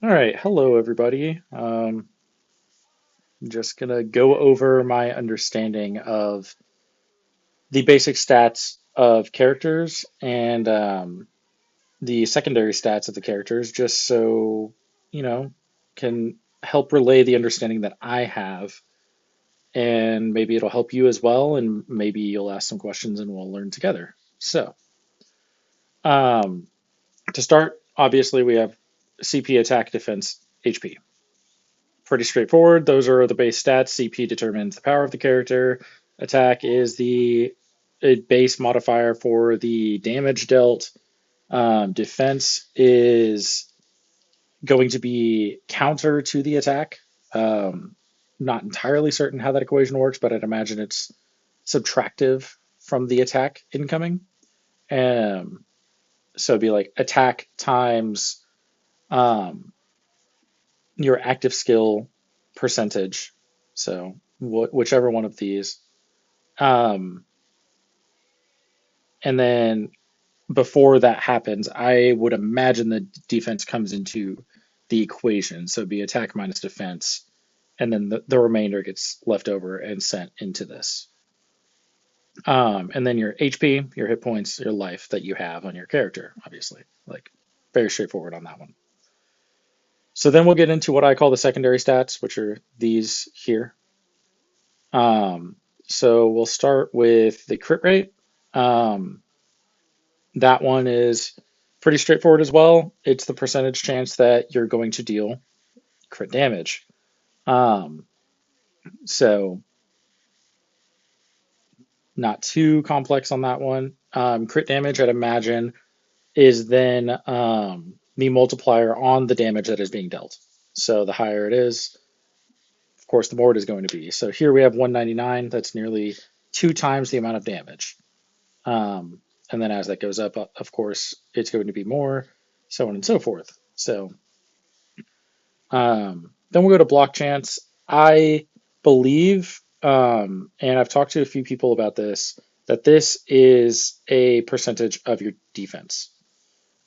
All right, hello everybody. Just gonna go over my understanding of the basic stats of characters and the secondary stats of the characters, just so you know, can help relay the understanding that I have, and maybe it'll help you as well, and maybe you'll ask some questions and we'll learn together. So, um, to start, obviously we have CP, attack, defense, HP. Pretty straightforward. Those are the base stats. CP determines the power of the character. Attack is the base modifier for the damage dealt. Defense is going to be counter to the attack. Um, Not entirely certain how that equation works, but I'd imagine it's subtractive from the attack incoming. Um, so it'd be like attack times um, your active skill percentage. So whichever one of these. Um, and then before that happens, I would imagine the defense comes into the equation. So it'd be attack minus defense, and then the remainder gets left over and sent into this. And then your HP, your hit points, your life that you have on your character, obviously. Like very straightforward on that one. So then we'll get into what I call the secondary stats, which are these here. Um, so we'll start with the crit rate. Um, that one is pretty straightforward as well. It's the percentage chance that you're going to deal crit damage. Um, so not too complex on that one. Crit damage, I'd imagine, is then the multiplier on the damage that is being dealt. So the higher it is, of course, the more it is going to be. So here we have 199. That's nearly two times the amount of damage. And then as that goes up, of course, it's going to be more, so on and so forth. So then we'll go to block chance. I believe, and I've talked to a few people about this, that this is a percentage of your defense.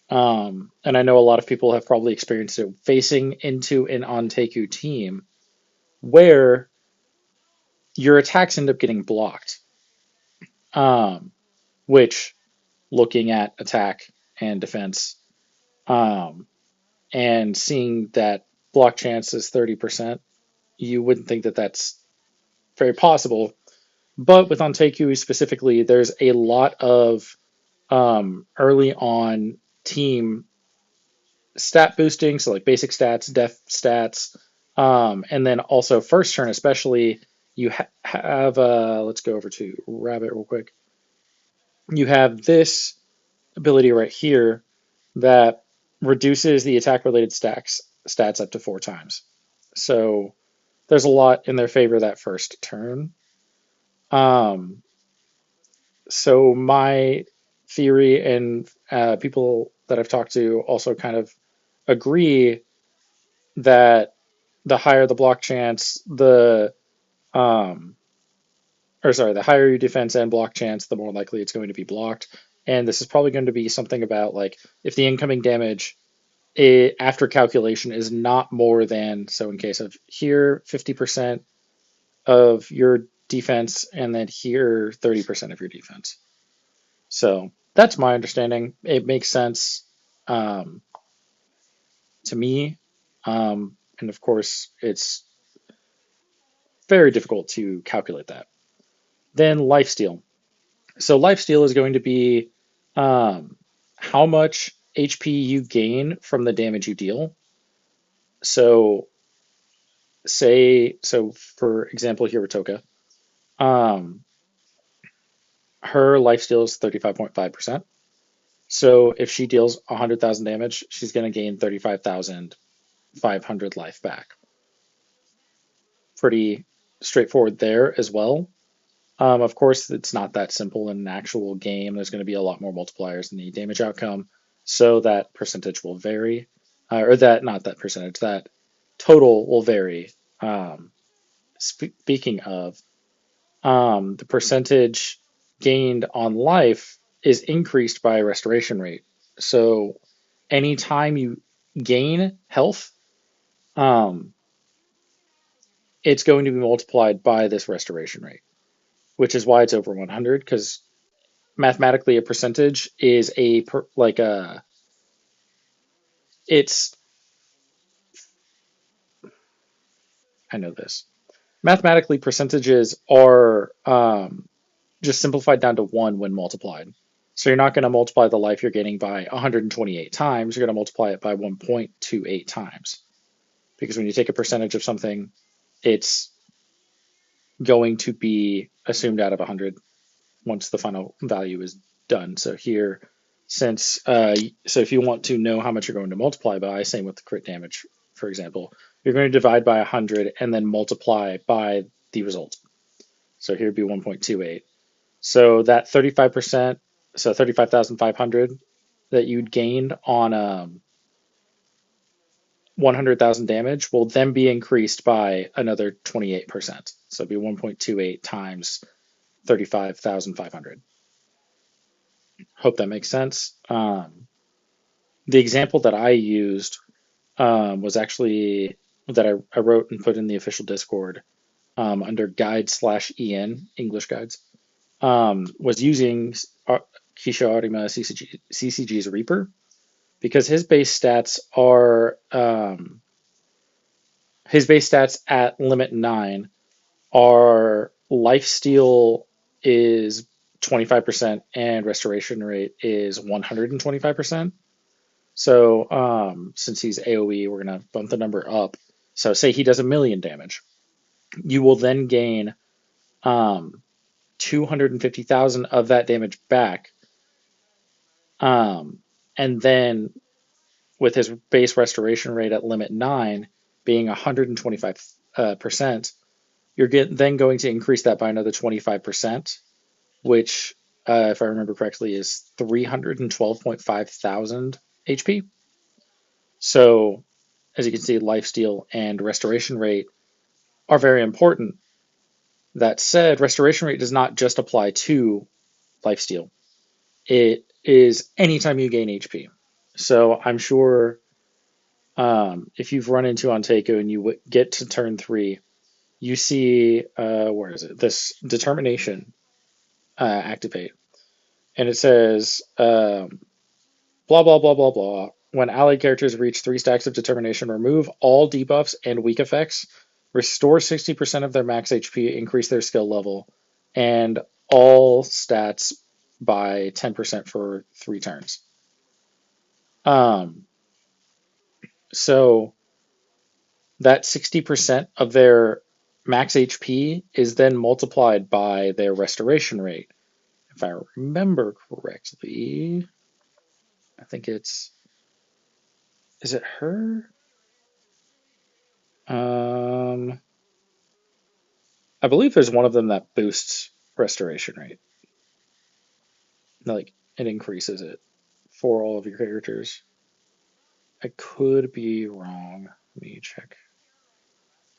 And I know a lot of people have probably experienced it facing into an Ontaku team where your attacks end up getting blocked, um, which looking at attack and defense, um, and seeing that block chance is 30%, you wouldn't think that that's very possible. But with Ontaku specifically, there's a lot of early on team stat boosting, so like basic stats, def stats, and then also first turn, especially. You have, let's go over to Rabbit real quick. You have this ability right here that reduces the attack related stats up to four times. So there's a lot in their favor that first turn. Um, so my theory and people that I've talked to also kind of agree that the higher the block chance, um, the higher your defense and block chance, the more likely it's going to be blocked. And this is probably going to be something about like if the incoming damage after calculation is not more than, so in case of here 50% of your defense and then here 30% of your defense. So that's my understanding. It makes sense um, to me. And of course, it's very difficult to calculate that. Then lifesteal. So lifesteal is going to be um, how much HP you gain from the damage you deal. So so for example here with Toka, um, her lifesteal is 35.5%. So if she deals 100,000 damage, she's going to gain 35,500 life back. Pretty straightforward there as well. Of course, it's not that simple in an actual game. There's going to be a lot more multipliers in the damage outcome, so that percentage will vary, or that not that percentage, that total will vary. Speaking of, the percentage gained on life is increased by restoration rate. So anytime you gain health, um, it's going to be multiplied by this restoration rate, which is why it's over 100, because mathematically a percentage is like a it's I know this. Mathematically, percentages are just simplified down to one when multiplied. So you're not going to multiply the life you're getting by 128 times. You're going to multiply it by 1.28 times. Because when you take a percentage of something, it's going to be assumed out of 100 once the final value is done. So here, so if you want to know how much you're going to multiply by, same with the crit damage, for example, you're going to divide by 100 and then multiply by the result. So here would be 1.28. So that 35%, so 35,500 that you'd gained on 100,000 damage will then be increased by another 28%. So it'd be 1.28 times 35,500. Hope that makes sense. The example that I used was actually that I wrote and put in the official Discord under guide/en English guides, was using Kisho Arima CCG's Reaper, because his base stats at limit 9 are lifesteal is 25% and restoration rate is 125%. So since he's AoE, we're gonna bump the number up. So say he does 1,000,000 damage, you will then gain 250,000 of that damage back, and then with his base restoration rate at limit 9 being 125%, then going to increase that by another 25%, which, if I remember correctly, is 312.5 thousand HP. So, as you can see, lifesteal and restoration rate are very important. That said, restoration rate does not just apply to lifesteal, it is anytime you gain HP. So, I'm sure if you've run into Ontaku and you get to turn 3, you see, where is it? This determination activate. And it says, blah, blah, blah, blah, blah. When allied characters reach 3 stacks of determination, remove all debuffs and weak effects, restore 60% of their max HP, increase their skill level, and all stats by 10% for 3 turns. Um, so that 60% of their max HP is then multiplied by their restoration rate. If I remember correctly, I think is it her? Um, I believe there's one of them that boosts restoration rate. Like it increases it for all of your characters. I could be wrong. Let me check.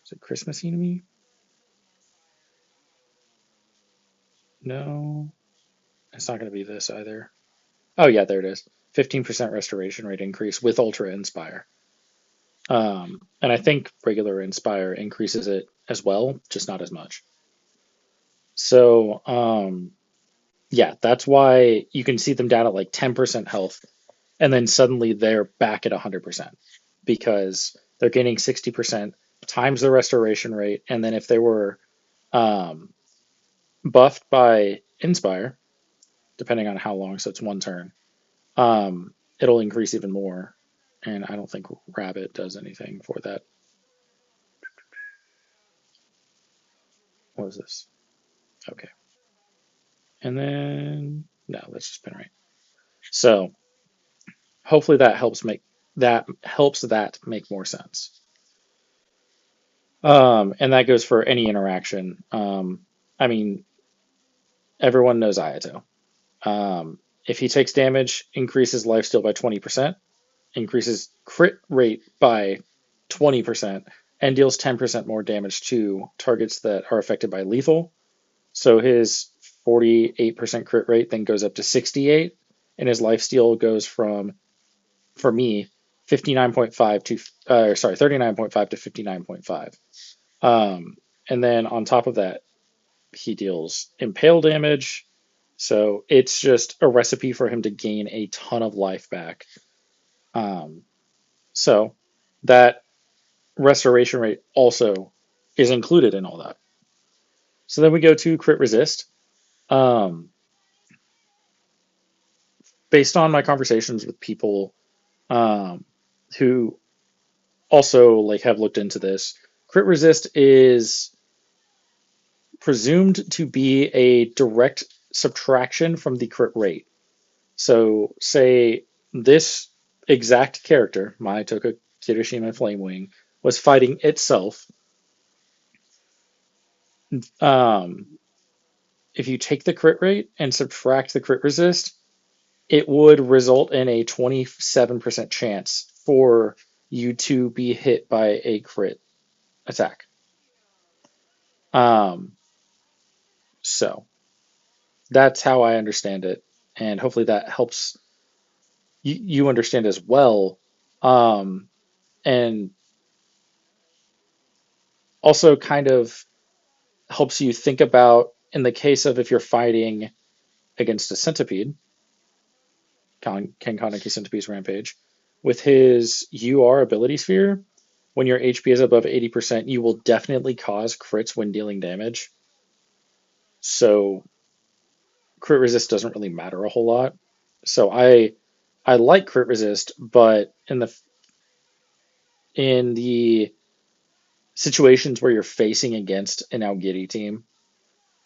Is it Christmas enemy? No, it's not going to be this either. Oh yeah, there it is. 15% restoration rate increase with Ultra Inspire. And I think regular Inspire increases it as well, just not as much. So yeah, that's why you can see them down at like 10% health, and then suddenly they're back at 100% because they're gaining 60% times the restoration rate. And then if they were um, buffed by Inspire, depending on how long, so it's one turn, it'll increase even more. And I don't think Rabbit does anything for that. What is this? Okay. And then, no, let's just pin right. So hopefully that make more sense. And that goes for any interaction. I mean, everyone knows Ayato. If he takes damage, increases lifesteal by 20%, increases crit rate by 20%, and deals 10% more damage to targets that are affected by lethal. So his 48% crit rate then goes up to 68, and his lifesteal goes from, for me, 59.5 to, sorry, 39.5 to 59.5. And then on top of that, he deals impale damage. So it's just a recipe for him to gain a ton of life back. Um, so that restoration rate also is included in all that. So then we go to crit resist. Um, Based on my conversations with people um, who also like have looked into this, crit resist is presumed to be a direct subtraction from the crit rate. So, say this exact character, Maitoka Kirishima Flamewing, was fighting itself. Um, if you take the crit rate and subtract the crit resist, it would result in a 27% chance for you to be hit by a crit attack. Um, so that's how I understand it, and hopefully that helps you understand as well. Um, and also kind of helps you think about in the case of if you're fighting against a centipede, Ken Kaneki Centipede's Rampage, with his UR ability sphere, when your HP is above 80%, you will definitely cause crits when dealing damage. So crit resist doesn't really matter a whole lot. So I like crit resist, but in the situations where you're facing against an Aogiri team,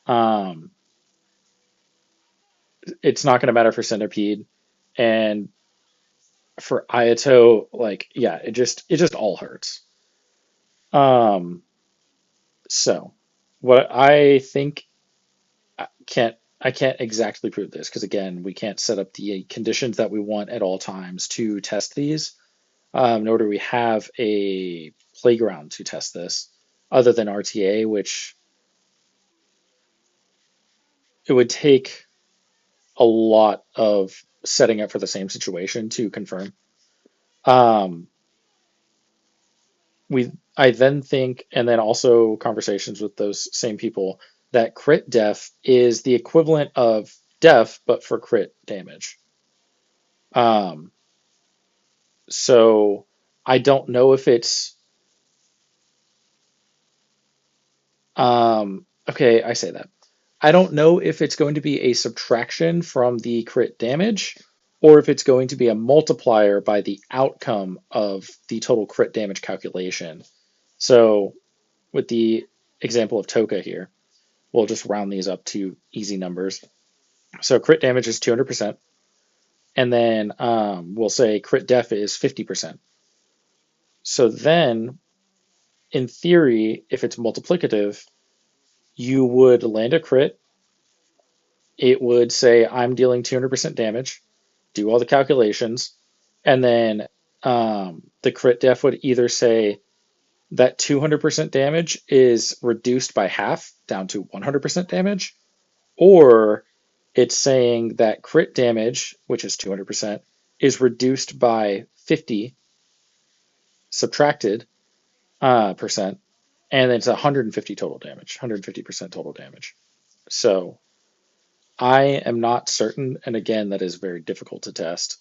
um, it's not going to matter for Centipede, and for Ayato, like yeah, it just all hurts. Um, so what I think I can't exactly prove this because again, we can't set up the conditions that we want at all times to test these. Nor do we have a playground to test this other than RTA, which it would take a lot of setting up for the same situation to confirm. Um, I then think, and then also conversations with those same people, that crit def is the equivalent of def, but for crit damage. Um, so I don't know if it's okay, I say that. I don't know if it's going to be a subtraction from the crit damage or if it's going to be a multiplier by the outcome of the total crit damage calculation. So, with the example of Toka here, we'll just round these up to easy numbers. So, crit damage is 200%, and then we'll say crit def is 50%. So, then in theory, if it's multiplicative, you would land a crit. It would say, I'm dealing 200% damage, do all the calculations, and then the crit def would either say that 200% damage is reduced by half down to 100% damage, or it's saying that crit damage, which is 200%, is reduced by 50 subtracted percent, and it's 150 total damage, 150% total damage. So I am not certain, and again, that is very difficult to test.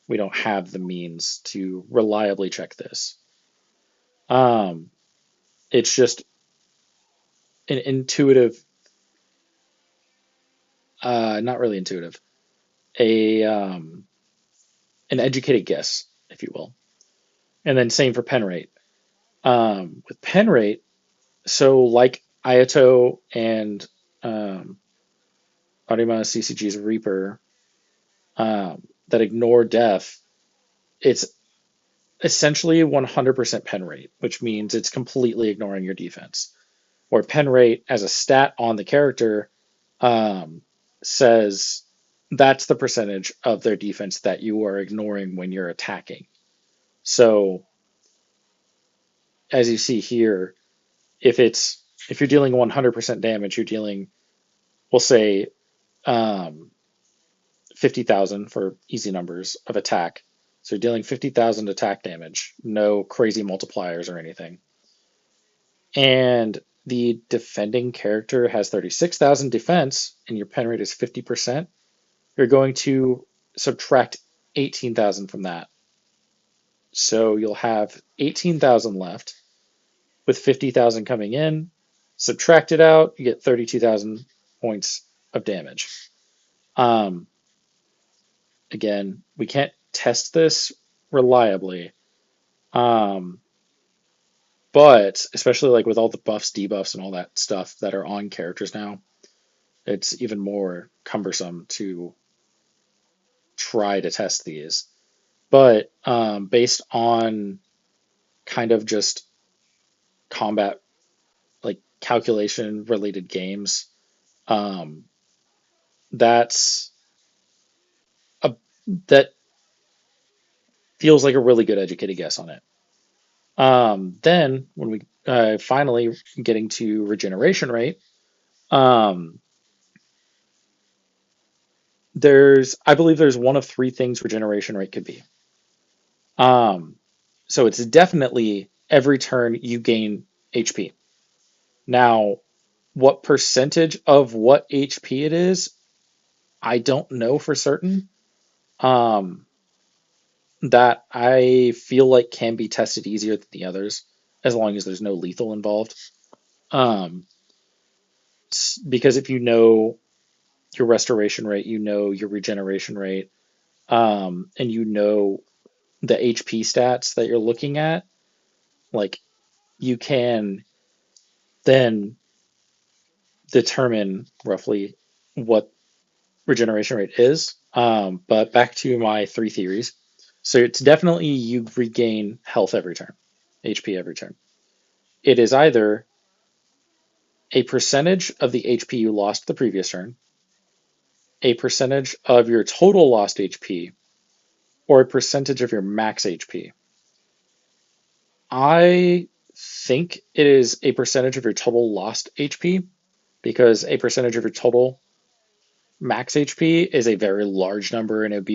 We don't have the means to reliably check this. Um, it's just an intuitive, not really intuitive, a an educated guess, if you will. And then same for pen rate. With pen rate, so like Ayato and um, Arima CCG's Reaper that ignore death, it's essentially 100% pen rate, which means it's completely ignoring your defense. Or pen rate as a stat on the character um, says that's the percentage of their defense that you are ignoring when you're attacking. So as you see here, if you're dealing 100% damage, you're dealing, we'll say, um, 50,000 for easy numbers of attack. So you're dealing 50,000 attack damage, no crazy multipliers or anything. And the defending character has 36,000 defense, and your pen rate is 50%. You're going to subtract 18,000 from that. So you'll have 18,000 left with 50,000 coming in. Subtract it out, you get 32,000 points of damage. Um, Again, we can't test this reliably, um, but especially like with all the buffs, debuffs, and all that stuff that are on characters now, it's even more cumbersome to try to test these. But based on kind of just combat, like calculation related games, um, that's a that feels like a really good educated guess on it. Then when we finally getting to regeneration rate, um, I believe there's one of three things regeneration rate could be. Um, so it's definitely every turn you gain HP. Now, what percentage of what HP it is, I don't know for certain. Um, that I feel like can be tested easier than the others, as long as there's no lethal involved. Um, because if you know your restoration rate, you know your regeneration rate, and you know the HP stats that you're looking at, like you can then determine roughly what regeneration rate is. But back to my three theories. So it's definitely you regain health every turn, HP every turn. It is either a percentage of the HP you lost the previous turn, a percentage of your total lost HP, or a percentage of your max HP. I think it is a percentage of your total lost HP because a percentage of your total max HP is a very large number and it'd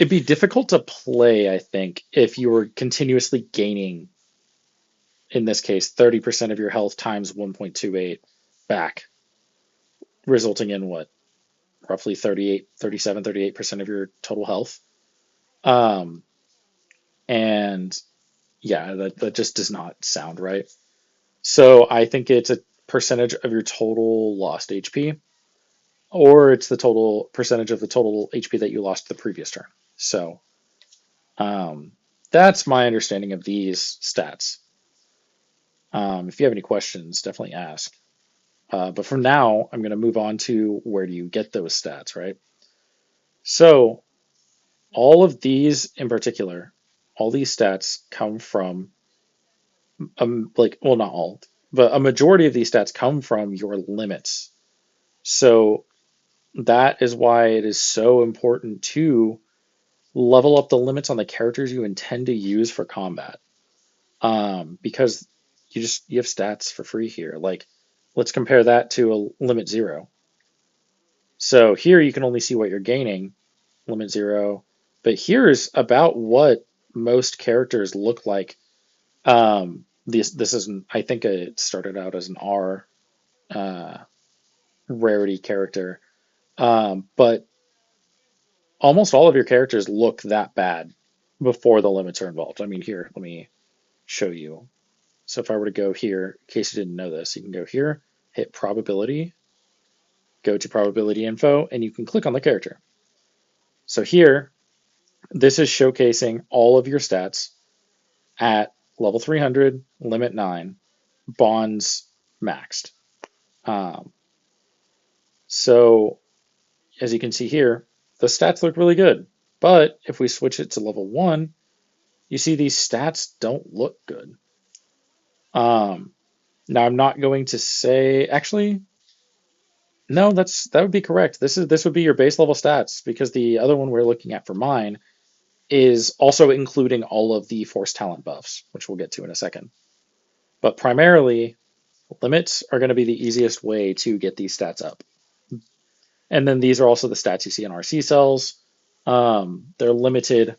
be difficult to play, I think, if you were continuously gaining, in this case, 30% of your health times 1.28 back, resulting in what, roughly 38% of your total health. Um, and yeah, that just does not sound right. So I think it's a percentage of your total lost HP, or it's the total percentage of the total HP that you lost the previous turn. So um, that's my understanding of these stats. If you have any questions, definitely ask. But for now, I'm going to move on to where do you get those stats, right? So all of these in particular, all these stats come from, like, well, not all, but a majority of these stats come from your limits. So that is why it is so important to level up the limits on the characters you intend to use for combat. Because you have stats for free here. Like, let's compare that to a limit 0. So here you can only see what you're gaining, limit 0. But here's about what most characters look like. This isn't. I think it started out as an R uh, rarity character, but almost all of your characters look that bad before the limits are involved. I mean, here, let me show you. So if I were to go here, in case you didn't know this, you can go here, hit probability, go to probability info, and you can click on the character. So here, this is showcasing all of your stats at level 300, limit 9, bonds maxed. Um, so as you can see here, the stats look really good. But if we switch it to level 1, you see these stats don't look good. Um, Now I'm not going to say, actually, no, that would be correct. This would be your base level stats because the other one we're looking at for mine is also including all of the force talent buffs, which we'll get to in a second. But primarily, limits are going to be the easiest way to get these stats up. And then these are also the stats you see in RC cells. They're limited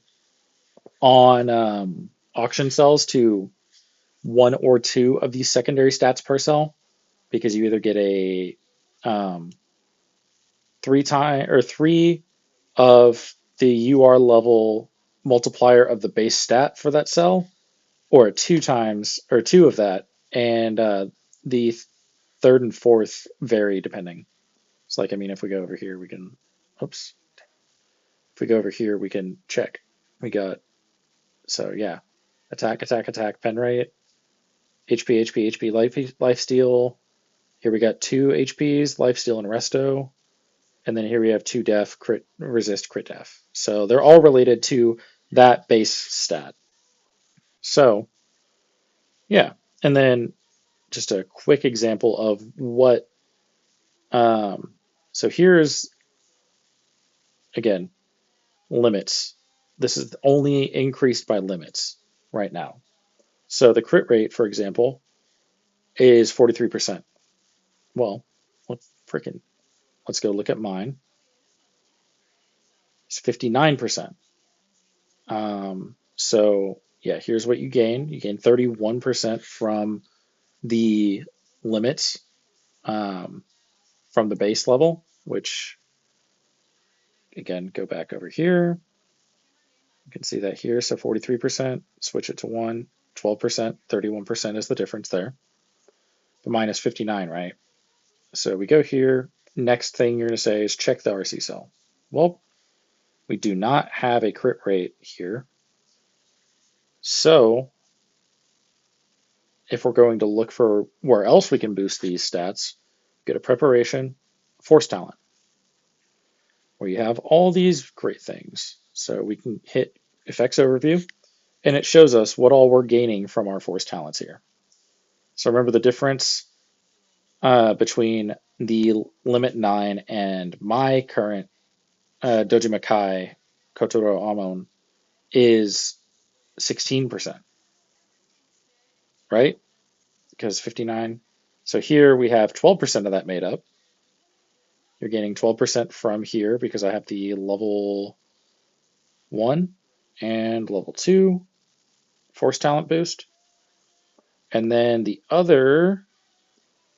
on auction cells to one or two of these secondary stats per cell because you either get a um, three of the UR level multiplier of the base stat for that cell, or a two times or two of that, and the third and fourth vary depending. It's like, I mean, if we go over here, we can, oops, if we go over here, we can check. We got, so yeah, attack, attack, attack, pen rate, HP, HP, HP, life steal. Here we got two HPs, life steal and resto. And then here we have two def, crit, resist, crit def. So they're all related to that base stat. So yeah, and then just a quick example of what. Um, so here's again limits. This is only increased by limits right now. So the crit rate, for example, is 43%. Well, let's go look at mine. It's 59%. So yeah, here's what you gain. You gain 31% from the limits um, from the base level, which again, go back over here. You can see that here. So 43%, switch it to 1, 12%, 31% is the difference there. The minus 59, right? So we go here. Next thing you're going to say is check the RC cell. Well, we do not have a crit rate here. So if we're going to look for where else we can boost these stats, go to preparation, force talent, where you have all these great things. So we can hit effects overview, and it shows us what all we're gaining from our force talents here. So remember the difference between the limit 9 and my current Doji Makai Kotoro Amon is 16%, right? Because 59. So here we have 12% of that made up. You're gaining 12% from here because I have the level 1 and level 2 force talent boost. And then the other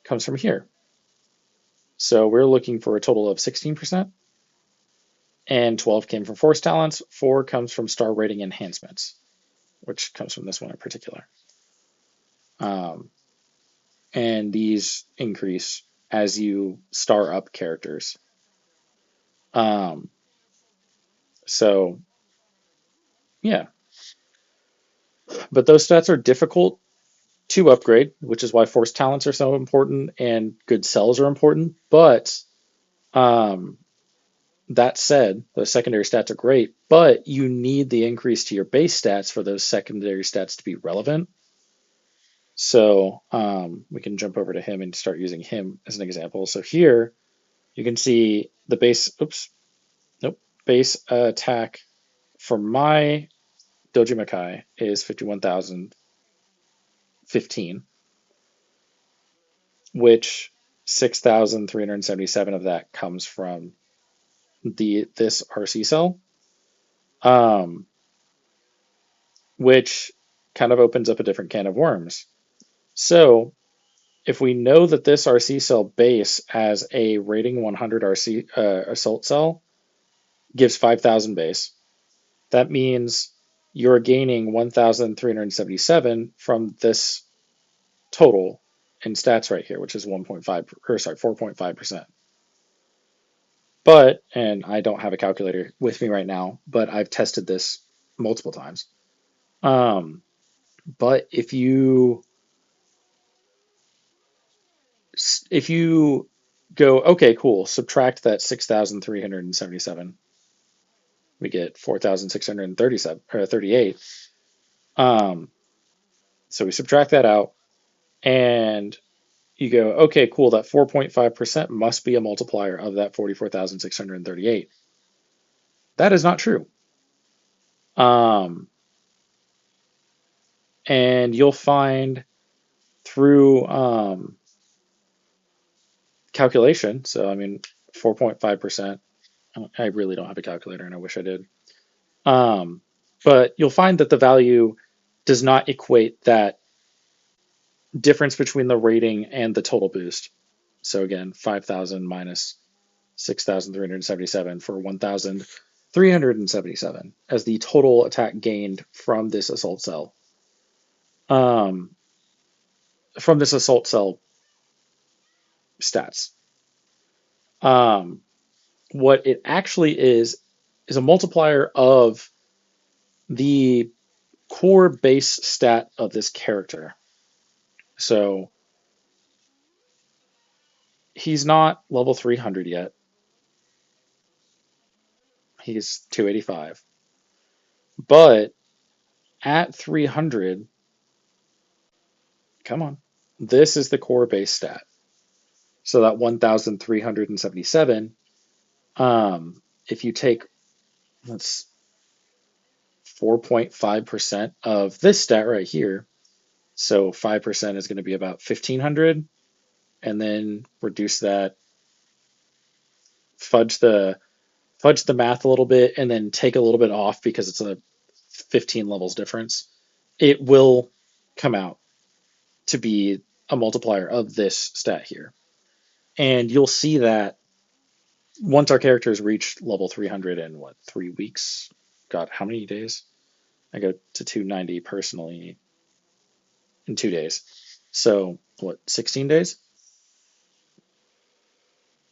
comes from here. So we're looking for a total of 16%, and 12 came from force talents, 4 comes from star rating enhancements, which comes from this one in particular. Um, and these increase as you star up characters. Um, so yeah, but those stats are difficult to upgrade, which is why force talents are so important and good cells are important. But um, that said, those secondary stats are great, but you need the increase to your base stats for those secondary stats to be relevant. So we can jump over to him and start using him as an example. So here you can see the base, oops, nope, base attack for my Doji Makai is 51,015, which 6,377 of that comes from this RC cell, um, which kind of opens up a different can of worms. So if we know that this RC cell base as a rating 100 RC assault cell gives 5,000 base, that means you're gaining 1,377 from this total in stats right here, which is 1.5 or sorry 4.5%. But, and I don't have a calculator with me right now, but I've tested this multiple times. But if you go, okay, cool, subtract that 6,377, we get 4,637 or 38. So we subtract that out, and you go, okay, cool, that 4.5% must be a multiplier of that 44,638. That is not true. Um, and you'll find through calculation, so I mean, 4.5%. I really don't have a calculator and I wish I did. Um, but you'll find that the value does not equate that difference between the rating and the total boost. So again, 5,000 minus 6,377 for 1,377 as the total attack gained um, from this assault cell stats. Um, what it actually is a multiplier of the core base stat of this character. So he's not level 300 yet. He's 285. But at 300, come on, this is the core base stat. So that 1,377, if you take, that's 4.5% of this stat right here, so 5% is going to be about 1,500, and then reduce that, fudge the fudge the math a little bit, and then take a little bit off because it's a 15 levels difference. It will come out to be a multiplier of this stat here. And you'll see that once our characters reach level 300 in what, 3 weeks? God, how many days? I go to 290 personally in 2 days. So, what, 16 days?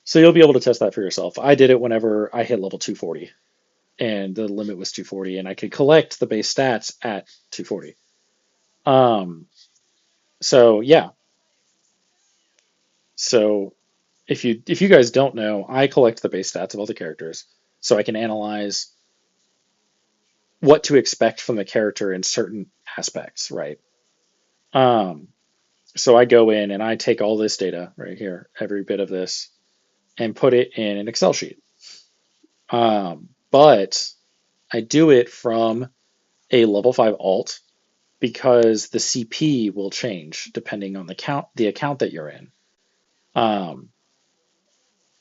So you'll be able to test that for yourself. I did it whenever I hit level 240, and the limit was 240, and I could collect the base stats at 240. Um, so yeah. So if you guys don't know, I collect the base stats of all the characters, so I can analyze what to expect from the character in certain aspects, right? Um, so I go in and I take all this data right here, every bit of this, and put it in an Excel sheet. But I do it from a level 5 alt because the CP will change depending on the account that you're in. Um,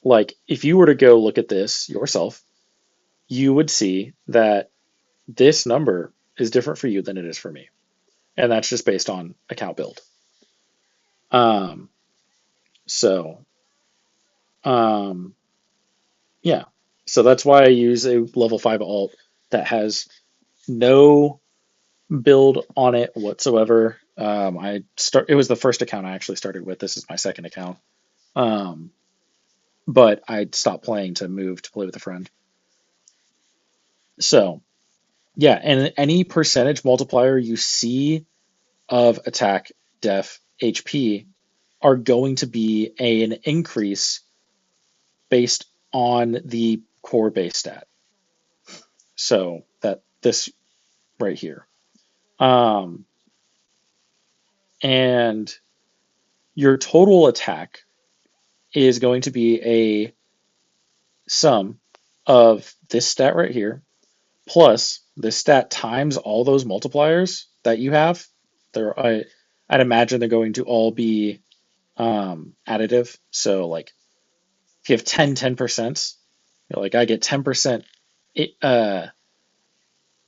like if you were to go look at this yourself, you would see that this number is different for you than it is for me. And that's just based on account build. Um, so, um, yeah. So that's why I use a level 5 alt that has no build on it whatsoever. It was the first account I actually started with. This is my second account. Um, but I stopped playing to move to play with a friend. So, yeah, and any percentage multiplier you see of attack, def, HP are going to be an increase based on the core base stat. So that this right here. Um, and your total attack is going to be a sum of this stat right here plus this stat times all those multipliers that you have. I'd imagine they're going to all be additive. So like if you have 10%, like I get 10%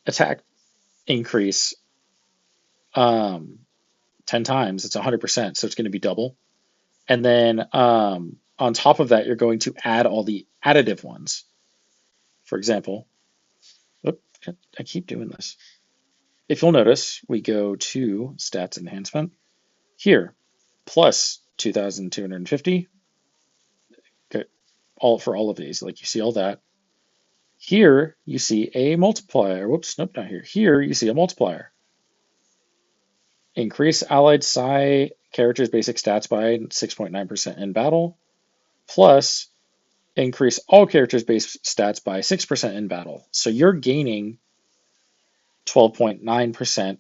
attack increase 10 times, it's 100%. So it's going to be double. And then on top of that, you're going to add all the additive ones. For example, oops, I keep doing this. If you'll notice, we go to stats enhancement here, plus 2,250, all for all of these. Like you see all that. Here you see a multiplier. Whoops, nope, not here. Here you see a multiplier. Increase allied psi characters' basic stats by 6.9% in battle, plus increase all characters' base stats by 6% in battle. So you're gaining 12.9%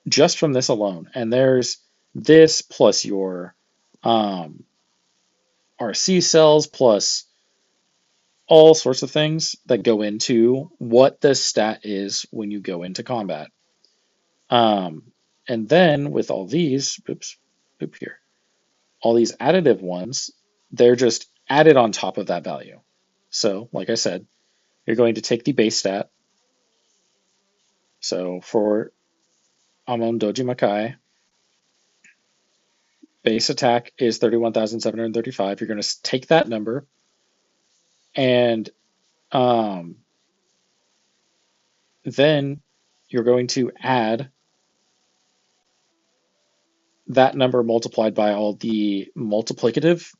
just from this alone. And there's this plus your um, RC cells plus all sorts of things that go into what the stat is when you go into combat. Um, and then with all these, oops, here, all these additive ones, they're just added on top of that value. So, like I said, you're going to take the base stat. So for Amon Doji Makai, base attack is 31,735. You're going to take that number and um, then you're going to add that number multiplied by all the multiplicative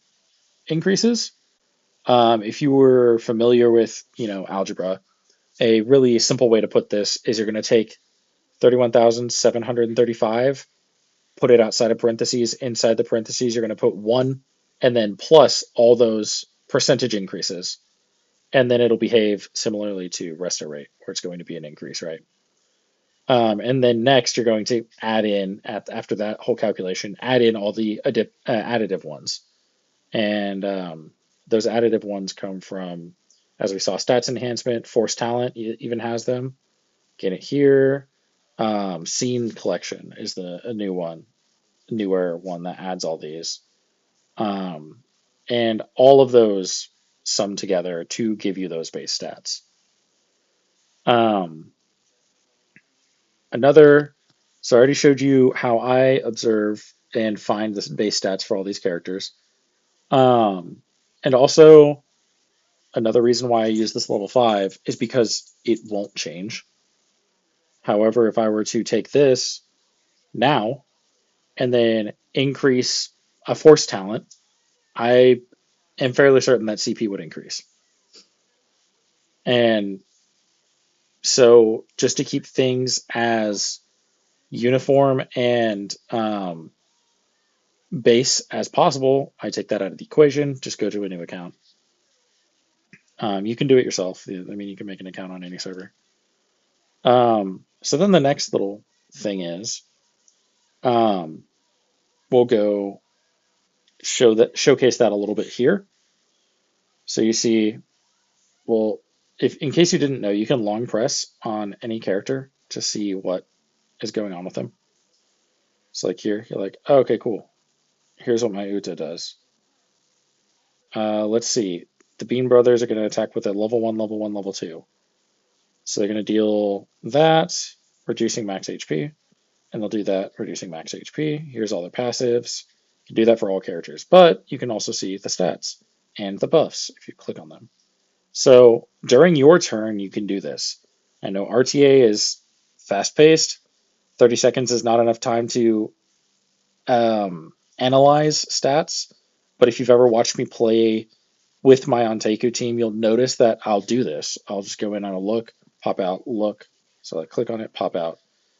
increases. If you were familiar with, algebra, a really simple way to put this is you're going to take 31,735, put it outside of parentheses. Inside the parentheses, you're going to put 1 and then plus all those percentage increases. And then it'll behave similarly to resto rate, where it's going to be an increase, right? And then next, you're going to add in, after that whole calculation, add in all the additive ones. And those additive ones come from, as we saw, stats enhancement, force talent even has them. Get it here. Scene collection is a newer one that adds all these. And all of those sum together to give you those base stats. Um, another, so I already showed you how I observe and find the base stats for all these characters. And also, another reason why I use this level 5 is because it won't change. However, if I were to take this now and then increase a force talent, I am fairly certain that CP would increase. And so, just to keep things as uniform and base as possible, I take that out of the equation, just go to a new account. You can do it yourself. I mean, you can make an account on any server. So then the next little thing is um, we'll go showcase that a little bit here. So you see, well, if in case you didn't know, you can long press on any character to see what is going on with them. So like here, you're like, oh, okay, cool. Here's what my Uta does. Let's see. The Bean Brothers are going to attack with a level 1, level 1, level 2. So they're going to deal that, reducing max HP, and they'll do that, reducing max HP. Here's all their passives. You can do that for all characters, but you can also see the stats and the buffs if you click on them. So during your turn, you can do this. I know RTA is fast paced. 30 seconds is not enough time to analyze stats, but if you've ever watched me play with my Ontaku team, you'll notice that I'll do this. I'll just go in on a look, pop out, look. So I click on it, pop out.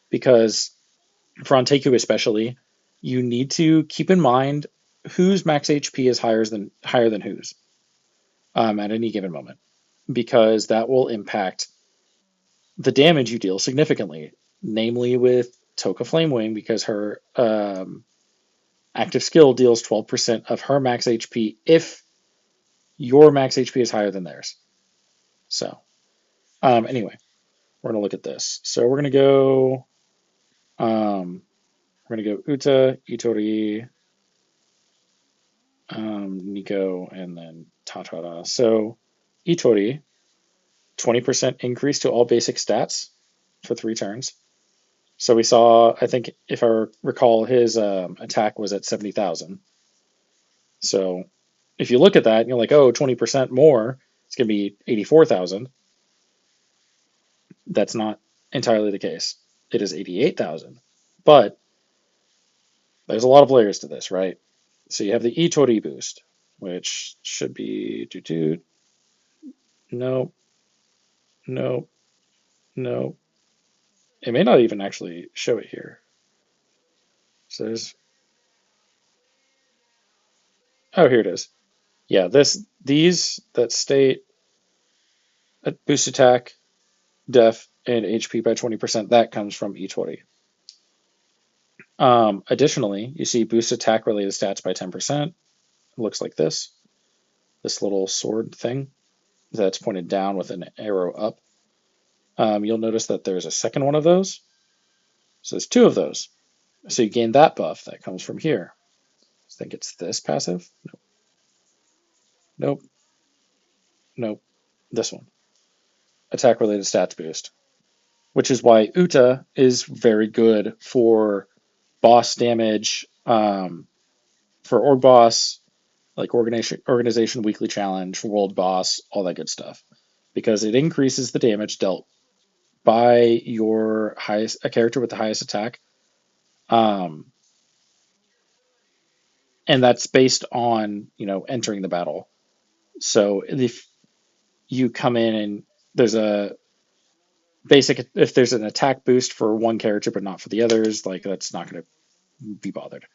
Because for Ontaku especially, you need to keep in mind whose max HP is higher than whose at any given moment, because that will impact the damage you deal significantly. Namely, with Toka Flamewing, because her active skill deals 12% of her max HP if your max HP is higher than theirs. So, anyway, we're gonna look at this. So we're gonna go. We're gonna go Uta, Itori, Nico, and then Tatara. So Itori, 20% increase to all basic stats for 3 turns. So we saw, I think, if I recall, his attack was at 70,000. So if you look at that and you're like, oh, 20% more, it's going to be 84,000. That's not entirely the case. It is 88,000. But there's a lot of layers to this, right? So you have the Itori boost, which should be no, no, no. It may not even actually show it here. So there's, oh, here it is. Yeah, these that state boost attack, def, and HP by 20%, that comes from Itori. Additionally, you see boost attack related stats by 10%. It looks like this little sword thing that's pointed down with an arrow up. You'll notice that there's a second one of those. So there's 2 of those. So you gain that buff that comes from here. I think it's this passive. No. Nope, nope. This one, attack related stats boost, which is why Uta is very good for boss damage, for org boss, like organization weekly challenge, world boss, all that good stuff, because it increases the damage dealt by your highest a character with the highest attack, um, and that's based on entering the battle. So if you come in and there's a basic, if there's an attack boost for one character but not for the others, like that's not going to be bothered.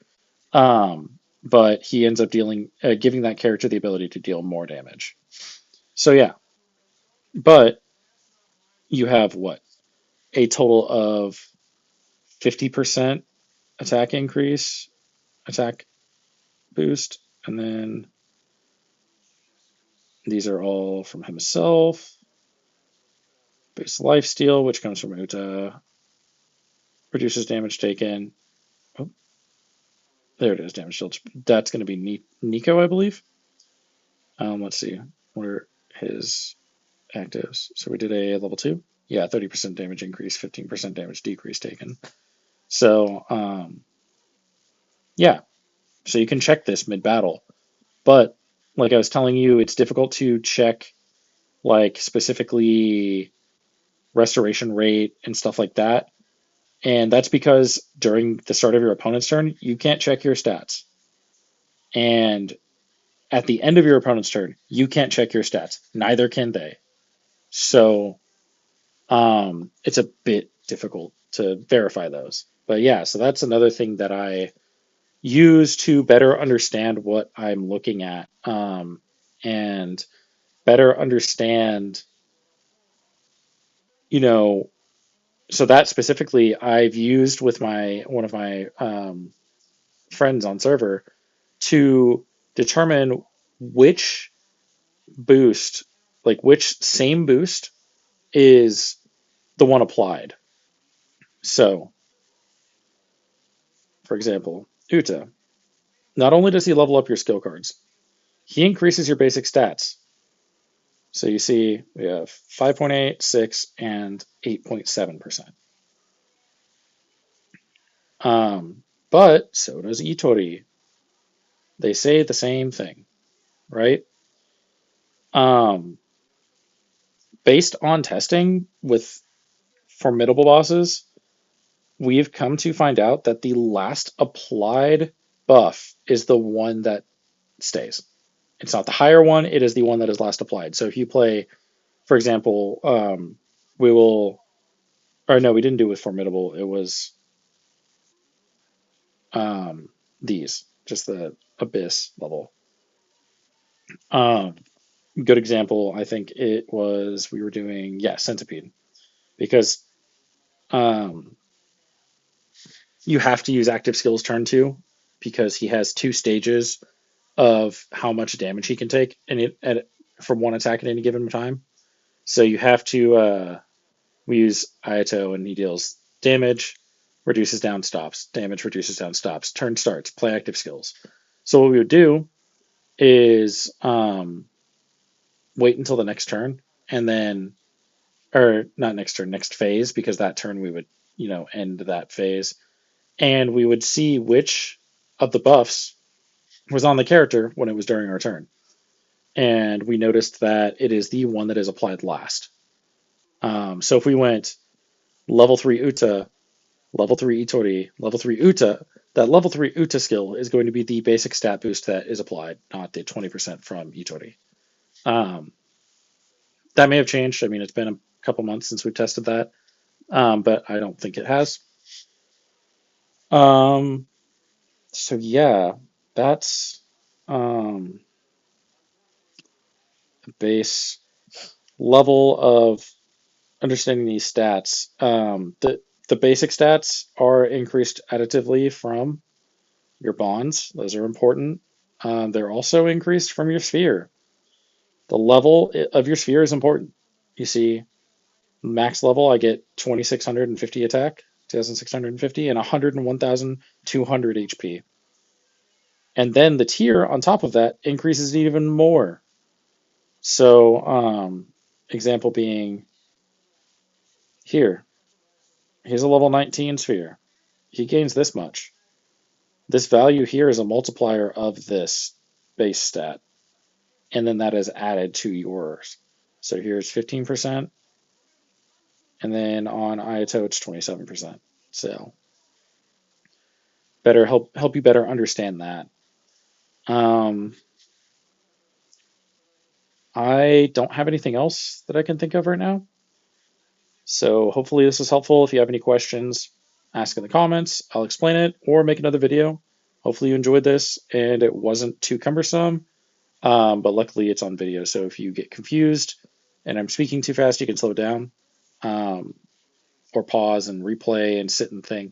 But he ends up giving that character the ability to deal more damage. So yeah, but you have what, a total of 50% attack increase, attack boost, and then these are all from himself. Base lifesteal, which comes from Uta, reduces damage taken. Oh, there it is, damage dealt. That's going to be Nico, I believe. Let's see, what are his actives? So we did a level 2. Yeah, 30% damage increase, 15% damage decrease taken. So, yeah, so you can check this mid battle. But like I was telling you, it's difficult to check like specifically restoration rate and stuff like that. And that's because during the start of your opponent's turn, you can't check your stats. And at the end of your opponent's turn, you can't check your stats. Neither can they. So it's a bit difficult to verify those. But yeah, so that's another thing that I use to better understand what I'm looking at, and better understand, you know, so that specifically I've used with my one of my friends on server to determine which boost, like which same boost is the one applied. So, for example, Uta, not only does he level up your skill cards, he increases your basic stats. So you see we have 5.8, 6, and 8.7%. But so does Itori. They say the same thing, right? Um, Based on testing with formidable bosses, we've come to find out that the last applied buff is the one that stays. It's not the higher one, it is the one that is last applied. So if you play, for example, we will, or no, we didn't do it with formidable. It was these, just the abyss level. Um, Good example, I think it was we were doing, yeah, centipede, because um, you have to use active skills turn two, because he has two stages of how much damage he can take from one attack at any given time. So you have to we use Ayato and he deals damage, reduces down, stops, damage, reduces down, stops, turn starts, play active skills. So what we would do is wait until the next turn, and then, or not next turn, next phase, because that turn we would, end that phase, and we would see which of the buffs was on the character when it was during our turn. And we noticed that it is the one that is applied last. So if we went level 3 Uta, level 3 Itori, level 3 Uta, that level 3 Uta skill is going to be the basic stat boost that is applied, not the 20% from Itori. Um, that may have changed. I mean, it's been a couple months since we've tested that, but I don't think it has. Um, so yeah, that's um, the base level of understanding these stats. The basic stats are increased additively from your bonds; those are important. They're also increased from your sphere. The level of your sphere is important. You see, max level, I get 2,650 attack, 2,650, and 101,200 HP. And then the tier on top of that increases even more. So, example being here, he's a level 19 sphere. He gains this much. This value here is a multiplier of this base stat, and then that is added to yours. So here's 15%, and then on Ayato it's 27%. So better help you better understand that. Um, I don't have anything else that I can think of right now. So hopefully this is helpful. If you have any questions, ask in the comments. I'll explain it or make another video. Hopefully you enjoyed this and it wasn't too cumbersome. But luckily it's on video. So if you get confused and I'm speaking too fast, you can slow down, um, or pause and replay and sit and think.